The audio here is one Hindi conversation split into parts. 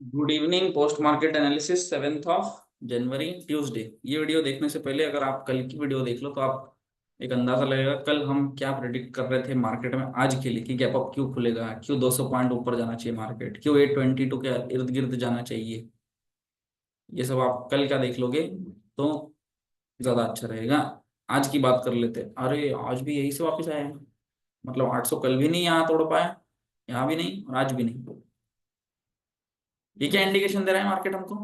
Good evening. Post market analysis 7 January Tuesday. ये वीडियो देखने से पहले अगर आप कल की वीडियो देख लो तो आप एक अंदाजा लगेगा कल हम क्या प्रेडिक्ट कर रहे थे मार्केट में आज के लिए कि गैप अप क्यों खुलेगा, क्यों 200 पॉइंट ऊपर जाना चाहिए मार्केट, क्यों 822 के इर्द गिर्द जाना चाहिए। ये सब आप कल का देख लोगे तो ज्यादा अच्छा रहेगा। आज की बात कर लेते हैं। अरे आज भी यही से वापस आए हैं। मतलब 800 कल भी नहीं यहाँ तोड़ पाया, यहाँ भी नहीं और आज भी नहीं। ये क्या इंडिकेशन दे रहा है मार्केट हमको?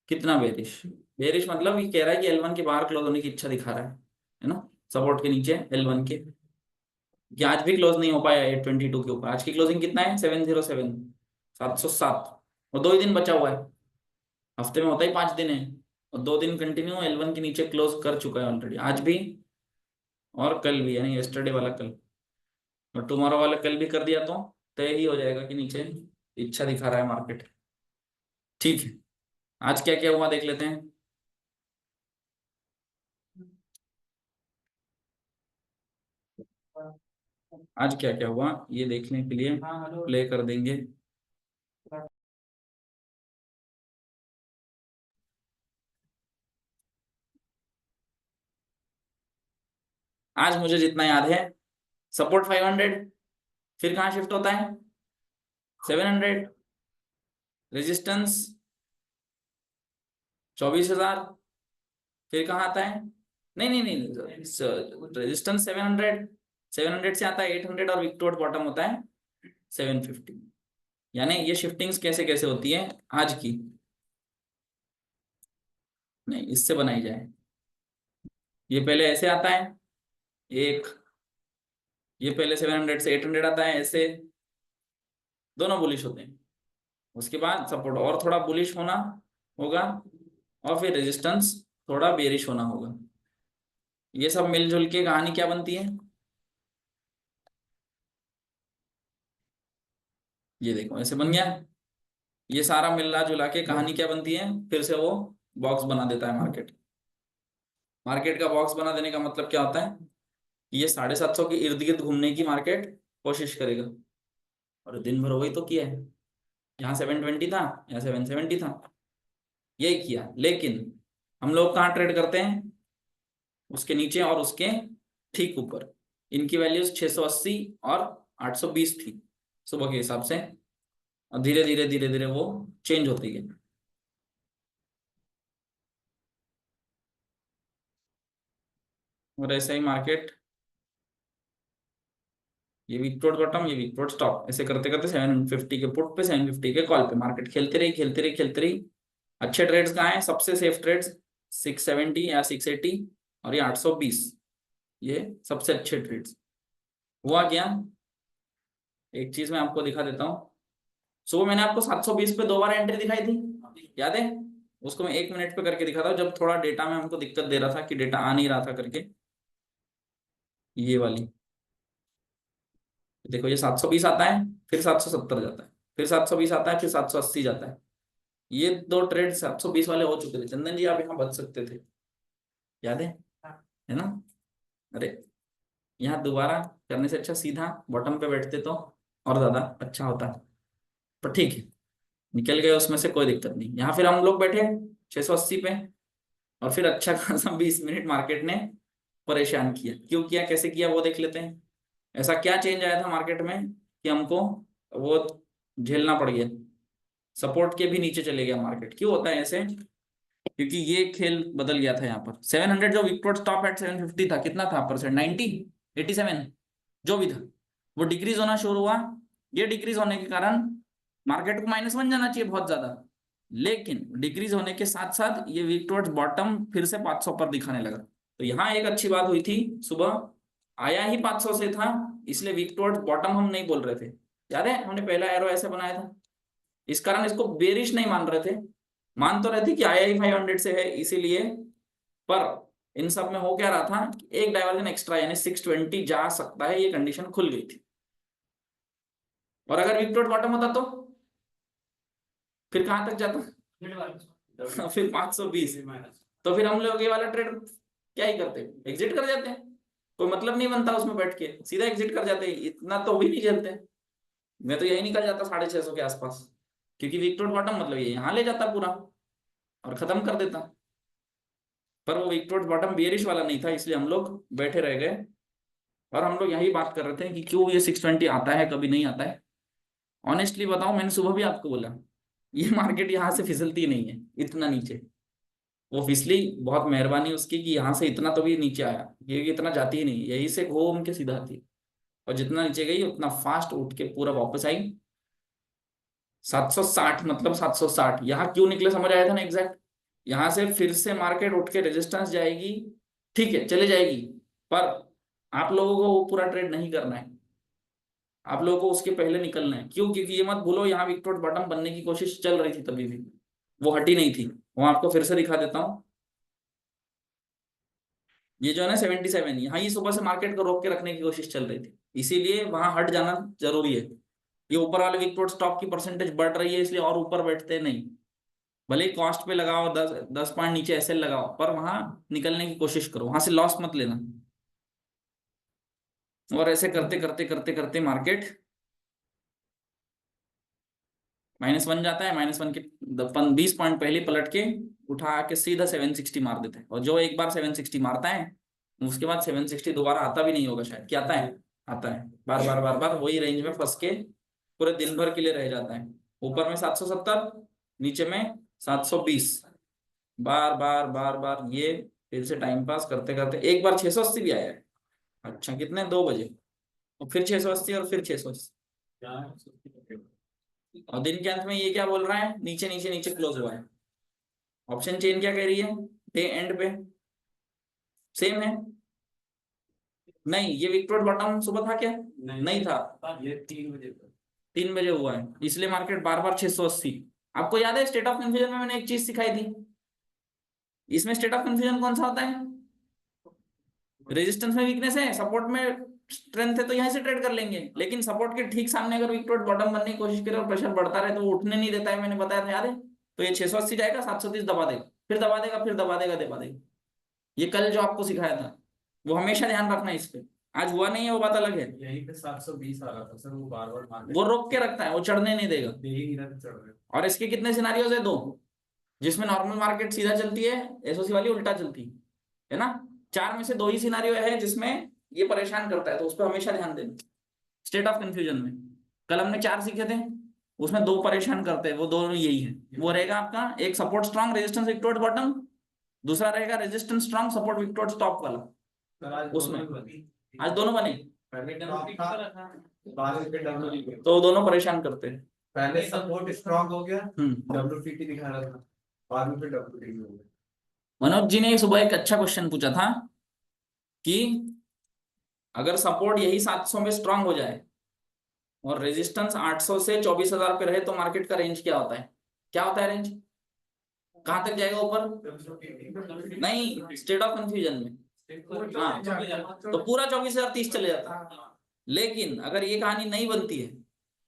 कितना बेरिश? बेरिश मतलब ये कह रहा है कि L1 के बाहर क्लोज होने की इच्छा दिखा रहा है ना। सपोर्ट के नीचे L1 के, कि आज भी क्लोज नहीं हो पाया 822 के ऊपर। आज की क्लोजिंग कितना है? 707, 707। और 2 ही दिन बचा हुआ है। हफ्ते में होता ही 5 दिन है, और 2 दिन कंटिन्यू L1 के नीचे क्लोज कर चुका है ऑलरेडी, आज भी और कल भी, यानी यस्टरडे वाला कल और टुमारो वाला कल भी कर दिया तो तय ही हो जाएगा कि नीचे इच्छा दिखा रहा है मार्केट। ठीक है, आज क्या क्या हुआ देख लेते हैं। आज क्या क्या हुआ ये देखने के लिए प्ले कर देंगे। आज मुझे जितना याद है, सपोर्ट 500, फिर कहाँ शिफ्ट होता है 700, रेजिस्टेंस 24,000, फिर कहाँ आता है? नहीं नहीं नहीं, रेजिस्टेंस 700, 700 से आता है 800 और विक्टोर्ड बॉटम होता है 750। यानी ये शिफ्टिंग्स कैसे कैसे होती है आज की, नहीं इससे बनाई जाए। ये पहले ऐसे आता है एक, ये पहले 700 से 800 आता है ऐसे, दोनों बुलिश होते हैं। उसके बाद सपोर्ट और थोड़ा बुलिश होना होगा, और फिर रेजिस्टेंस थोड़ा बेरिश होना होगा। ये सब मिलजुल के कहानी क्या बनती है? ये देखो ऐसे बन गया। ये सारा मिला जुला के कहानी क्या बनती है? फिर से वो बॉक्स बना देता है मार्केट। मार्केट का बॉक्स बना देने का मतलब क्या होता है? ये 750 के इर्द गिर्द घूमने की मार्केट कोशिश करेगा, और दिन भर वही तो किया है। यहाँ 720 था, यहाँ 770 था, यही किया। लेकिन हम लोग कहाँ ट्रेड करते हैं? उसके नीचे और उसके ठीक ऊपर। इनकी वैल्यूज 680 और 820 थी सुबह के हिसाब से, और धीरे धीरे धीरे धीरे वो चेंज होती है। और ऐसा ही मार्केट, ये वीक टोट बॉटम, ये वीक टोट स्टॉप, ऐसे करते करते 750 के पुट पे 750 के कॉल पे मार्केट खेलती रही खेलती रही खेलती रही। अच्छे ट्रेड्स कहाँ हैं? सबसे सेफ ट्रेड्स 670 या 680 और ये 820, ये सबसे अच्छे ट्रेड्स। हुआ क्या? एक चीज मैं आपको दिखा देता हूँ। सुबह मैंने आपको 720 पे 2 बार एंट्री दिखाई थी, याद है? उसको मैं 1 मिनट पे करके दिखाता हूँ, जब थोड़ा डेटा में हमको दिक्कत दे रहा था कि डेटा आ नहीं रहा था करके। ये वाली देखो, ये 720 आता है, फिर 770 जाता है, फिर 720 आता है, फिर 780 जाता है। ये 2 ट्रेड 720 वाले हो चुके थे। चंदन जी आप यहाँ बच सकते थे, याद है ना? अरे यहाँ दोबारा करने से अच्छा सीधा बॉटम पे बैठते तो और ज्यादा अच्छा होता। पर ठीक है, निकल गए उसमें से, कोई दिक्कत नहीं। यहाँ फिर हम लोग बैठे 680 पे, और फिर अच्छा खासा 20 मिनट मार्केट ने परेशान किया। क्यों किया, कैसे किया, वो देख लेते हैं। ऐसा क्या चेंज आया था मार्केट में कि हमको वो झेलना पड़ गया? सपोर्ट के भी नीचे चले गया मार्केट। क्यों होता है ऐसे? क्योंकि ये खेल बदल गया था। यहाँ पर 700 जो विक्टोर स्टॉप एट 750 था, कितना था परसेंट? 90, 87, जो भी था, वो डिक्रीज होना शुरू हुआ। ये डिक्रीज होने के कारण मार्केट को -1 जाना चाहिए बहुत ज्यादा, लेकिन डिक्रीज होने के साथ साथ ये वीक टुवर्ड्स बॉटम फिर से 500 पर दिखाने लगा। तो यहाँ एक अच्छी बात हुई थी, सुबह आया ही 500 से था, इसलिए वीक टुवर्ड्स बॉटम हम नहीं बोल रहे थे। याद है हमने पहला एरो ऐसे बनाया था, इस कारण इसको बेरिश नहीं मान रहे थे। मान तो रहे थे कि आया ही 500 से है इसीलिए, पर इन सब में हो क्या रहा था कि एक डायवर्जन एक्स्ट्रा, यानी 620 जा सकता है, ये कंडीशन खुल गई थी। और अगर वीक टुवर्ड्स बॉटम होता फिर कहां तक जाता? फिर 520। तो फिर हम लोग ये वाला ट्रेड क्या ही करते, एग्जिट कर जाते हैं। कोई मतलब नहीं बनता उसमें बैठ के, सीधा एग्जिट कर जाते हैं, इतना तो भी नहीं झेलते। मैं तो यही निकल जाता 650 के आसपास। क्योंकि वीक टू बॉटम मतलब ये यहाँ ले जाता पूरा और खत्म कर देता, पर वो वीक टू बॉटम बियरिश वाला नहीं था, इसलिए हम लोग बैठे रह गए। और हम लोग यही बात कर रहे थे कि क्यों ये 620 आता है कभी नहीं आता है। ऑनेस्टली बताऊं, मैंने सुबह भी आपको बोला, ये मार्केट यहाँ से फिसलती नहीं है इतना नीचे। वो फिसली बहुत मेहरबानी उसकी कि यहाँ से इतना तो भी नीचे आया, ये इतना जाती ही नहीं, यही से घूम के सीधा आती है। और जितना नीचे गई उतना फास्ट उठ के पूरा वापस आई। 760 मतलब 760 यहाँ क्यों निकले समझ आया था ना एग्जैक्ट। यहाँ से फिर से मार्केट उठ के रेजिस्टेंस जाएगी, ठीक है चले जाएगी, पर आप लोगों को वो पूरा ट्रेड नहीं करना है। आप लोगों को उसके पहले निकलना है। क्यों? क्योंकि ये मत भूलो, यहाँ विक्टोर बॉटम बनने की कोशिश चल रही थी तभी भी, वो हटी नहीं थी। वो आपको फिर से दिखा देता हूँ। ये जो है ना 77, यहाँ ये सुबह से मार्केट को रोक के रखने की कोशिश चल रही थी, इसीलिए वहां हट जाना जरूरी है। ये ऊपर वाले विक्टोर स्टॉक की परसेंटेज बढ़ रही है इसलिए और ऊपर बैठते नहीं। भले ही कॉस्ट पे लगाओ, 10 पॉइंट नीचे ऐसे लगाओ, पर वहां निकलने की कोशिश करो, वहां से लॉस मत लेना। और ऐसे करते करते करते करते मार्केट -1 जाता है, -1 के 20 पॉइंट पहले पलट के उठा के सीधा 760 मार देता है। और जो एक बार 760 मारता है उसके बाद 760 दोबारा आता भी नहीं होगा शायद। क्या आता है? आता है, बार बार बार बार वही रेंज में फंस के पूरे दिन भर के लिए रह जाता है। ऊपर में 770, नीचे में 720, बार बार बार बार ये फिर से टाइम पास करते करते एक बार 680 भी आया है। अच्छा कितने, 2 बजे, और फिर 680 और फिर 680। और दिन के अंत में ये क्या बोल रहा है, नीचे नीचे नीचे क्लोज हुआ है। ऑप्शन चेन क्या कह रही है, डे एंड पे सेम है। नहीं, ये विक्टोर बॉटम सुबह था क्या? नहीं था, ये 3 बजे, 3 बजे हुआ है, इसलिए मार्केट बार बार 680। आपको याद है स्टेट ऑफ कंफ्यूजन में मैंने एक चीज सिखाई थी, इसमें स्टेट ऑफ कंफ्यूजन कौन सा होता है? रेजिस्टेंस में वीकनेस है, सपोर्ट में स्ट्रेंथ है, तो यहीं से ट्रेड कर लेंगे। लेकिन सपोर्ट के ठीक सामने अगर विक्टोर बॉटम बनने की कोशिश करे और प्रेशर बढ़ता रहे तो वो उठने नहीं देता है, मैंने बताया था याद है। तो ये 680 जाएगा, 730 दबा देगा, फिर दबा देगा, फिर दबा देगा, दबा देगा। ये कल जो आपको सिखाया था, वो हमेशा ध्यान रखना इस पे। आज हुआ नहीं है वो बात अलग है। यहीं पे 720 आ रहा था सर, वो बार बार मार वो रोक के रखता है, वो चढ़ने नहीं देगा। दे ही नहीं रहा था, चढ़ रहे। और इसके कितने सिनारियोज है, 2, जिसमें नॉर्मल मार्केट सीधा चलती है, एसओसी वाली उल्टा चलती है ना। 4 में से 2 ही सिनारियो है जिसमें ये परेशान करता है, तो उस पर हमेशा ध्यान देना। स्टेट ऑफ कंफ्यूजन में कल हमने 4 सीखे थे, उसमें 2 परेशान करते हैं, वो दोनों यही है। वो रहेगा आपका एक support strong resistance victor bottom, दूसरा रहेगा resistance strong support victor top वाला। उसमें आज दोनों बने, पहले टॉप था, बाद में फिर WTT। तो दोनों परेशान करते हैं। पहले सपोर्ट स्ट्रांग हो गया, WTT दिखा रहा था, बाद में फिर WTT हो गया। मनोज जी ने सुबह एक अच्छा क्वेश्चन पूछा था कि अगर सपोर्ट यही 700 में स्ट्रांग हो जाए और रेजिस्टेंस 800 से 24,000 पे रहे तो मार्केट का रेंज क्या होता है? क्या होता है रेंज? कहां तक जाएगा ऊपर? नहीं, स्टेट ऑफ कंफ्यूजन में। हाँ, तो पूरा 24,030 चले जाता है। लेकिन अगर ये कहानी नहीं बनती है,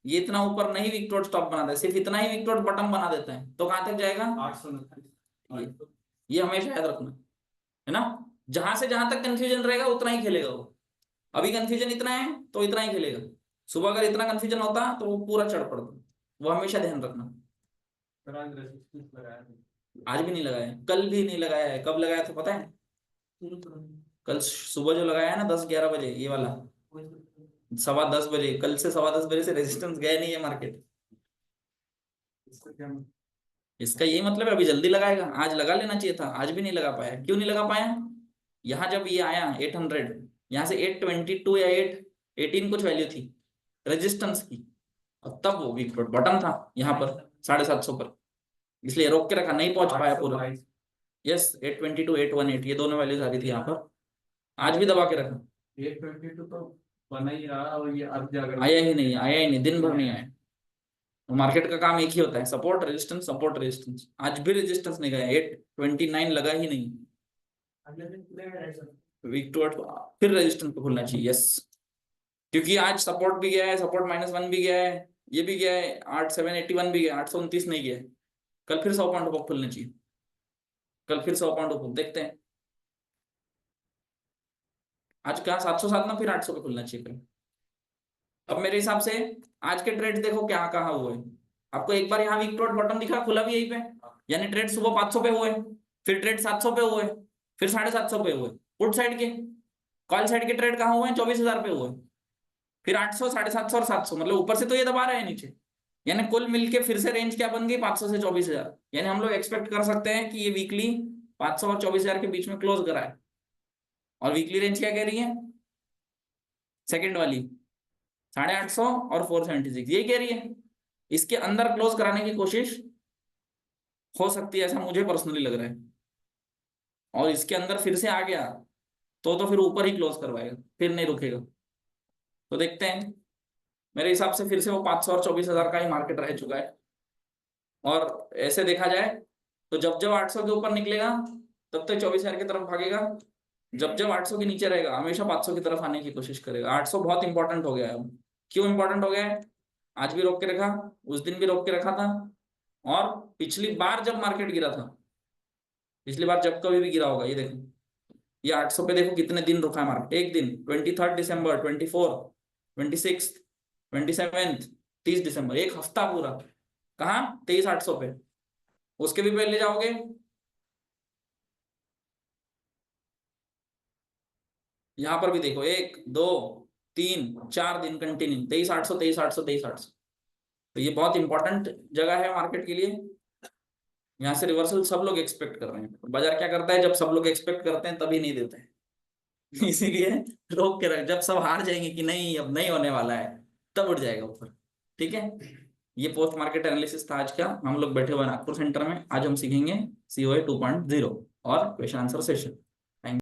ये इतना ऊपर नहीं विक्टोर स्टॉप बनाता है, सिर्फ इतना ही विक्टोर बॉटम बना देता है, तो कहां तक जाएगा? 829। ये हमेशा याद रखना है ना। जहां से जहां तक कंफ्यूजन रहेगा उतना ही खेलेगा वो। अभी कंफ्यूजन इतना है तो इतना ही खेलेगा। सुबह अगर इतना कंफ्यूजन होता तो वो पूरा चढ़ पड़ता। वो हमेशा ध्यान रखना। आज भी नहीं लगाया, कल भी नहीं लगाया है। कब लगाया था पता है? कल सुबह जो लगाया है ना 10-11 बजे, ये वाला 10:15 बजे, कल से 10:15 बजे से रेजिस्टेंस गया नहीं है मार्केट। इसका यही मतलब है अभी जल्दी लगाएगा, आज लगा लेना चाहिए था, आज भी नहीं लगा पाया। क्यों नहीं लगा पाया? यहाँ जब ये आया 800, यहाँ से 822 या 818 कुछ वैल्यू थी रेजिस्टेंस की, और तब वो वीक बॉटम था यहाँ पर 750 पर, इसलिए रोक के रखा, नहीं पहुंच पाया पूरा। यस, 822 818 ये दोनों वैल्यूज आ रही थी यहाँ पर, आज भी दबा के रखा। 822 तो बना ही रहा, और ये अब जाकर आया ही नहीं, आया ही नहीं, दिन भर नहीं आया। मार्केट का काम एक ही होता है, सपोर्ट रेजिस्टेंस सपोर्ट रेजिस्टेंस। आज भी रेजिस्टेंस नहीं गया, 829 लगा ही नहीं। वीक टू फिर रेजिस्टेंस पे खुलना चाहिए। यस, क्योंकि आज सपोर्ट भी गया है, सपोर्ट -1 भी गया है, ये भी गया है, 8781 भी गया, 829 नहीं गया है। कल फिर 100 पॉइंट ऊपर खुलना चाहिए, कल फिर 100 पॉइंट ऊपर देखते हैं। आज क्या 707 ना, फिर 800 पे खुलना चाहिए कल। अब मेरे हिसाब से आज के ट्रेड देखो क्या कहाँ हुए। आपको एक बार यहाँ वीक प्लॉट बॉटम दिखा, खुला भी यहीं पे, यानी ट्रेड सुबह 500 पे हुए, फिर ट्रेड 700 पे हुए, फिर 750 पे हुए। पुट साइड के, कॉल साइड के ट्रेड कहाँ हुए? 24,000 पे हुए, फिर 800, 750 और 700, मतलब ऊपर से तो ये दबा रहा है नीचे, यानी कुल मिलके फिर से रेंज क्या बन गई? 500 से 24,000। यानी हम लोग एक्सपेक्ट कर सकते हैं कि ये वीकली 500 और 24,000 के बीच में क्लोज करा है। और वीकली रेंज क्या कह रही है? सेकंड वाली 850 और 476 यही कह रही है। इसके अंदर क्लोज कराने की कोशिश हो सकती है, ऐसा मुझे पर्सनली लग रहा है। और इसके अंदर फिर से आ गया तो फिर ऊपर ही क्लोज करवाएगा, फिर नहीं रुकेगा। तो देखते हैं, मेरे हिसाब से फिर से वो 500 और 24,000 का ही मार्केट रह चुका है। और ऐसे देखा जाए तो जब जब 800 के ऊपर निकलेगा तब तक 24,000 की तरफ भागेगा, जब जब 800 के नीचे रहेगा हमेशा 500 की तरफ आने की कोशिश करेगा। 800 बहुत इंपॉर्टेंट हो गया है अब। क्यों इंपॉर्टेंट हो गया है? आज भी रोक के रखा, उस दिन भी रोक के रखा था, और पिछली बार जब मार्केट गिरा था, पिछली बार जब कभी भी गिरा होगा, ये देखो, ये 800 पे देखो कितने दिन रुका है मार्केट। एक दिन 23 दिसंबर, 24, 26, 27, 30 दिसंबर, एक हफ्ता पूरा। कहाँ? 23,800 पे। उसके भी पहले जाओगे, यहां पर भी देखो, 1, 2, 3, 4 दिन कंटिन्यू 23,800, 23,800, 23,800। तो ये बहुत इंपॉर्टेंट जगह है मार्केट के लिए। यहाँ से रिवर्सल सब लोग एक्सपेक्ट कर रहे हैं। बाजार क्या करता है? जब सब लोग एक्सपेक्ट करते हैं तभी नहीं देते हैं। इसीलिए रोक के रख, जब सब हार जाएंगे कि नहीं अब नहीं होने वाला है, तब उठ जाएगा ऊपर। ठीक है, ये पोस्ट मार्केट एनालिसिस था आज का। हम लोग बैठे हुए नागपुर सेंटर में, आज हम सीखेंगे COA 2.0 और क्वेश्चन आंसर सेशन।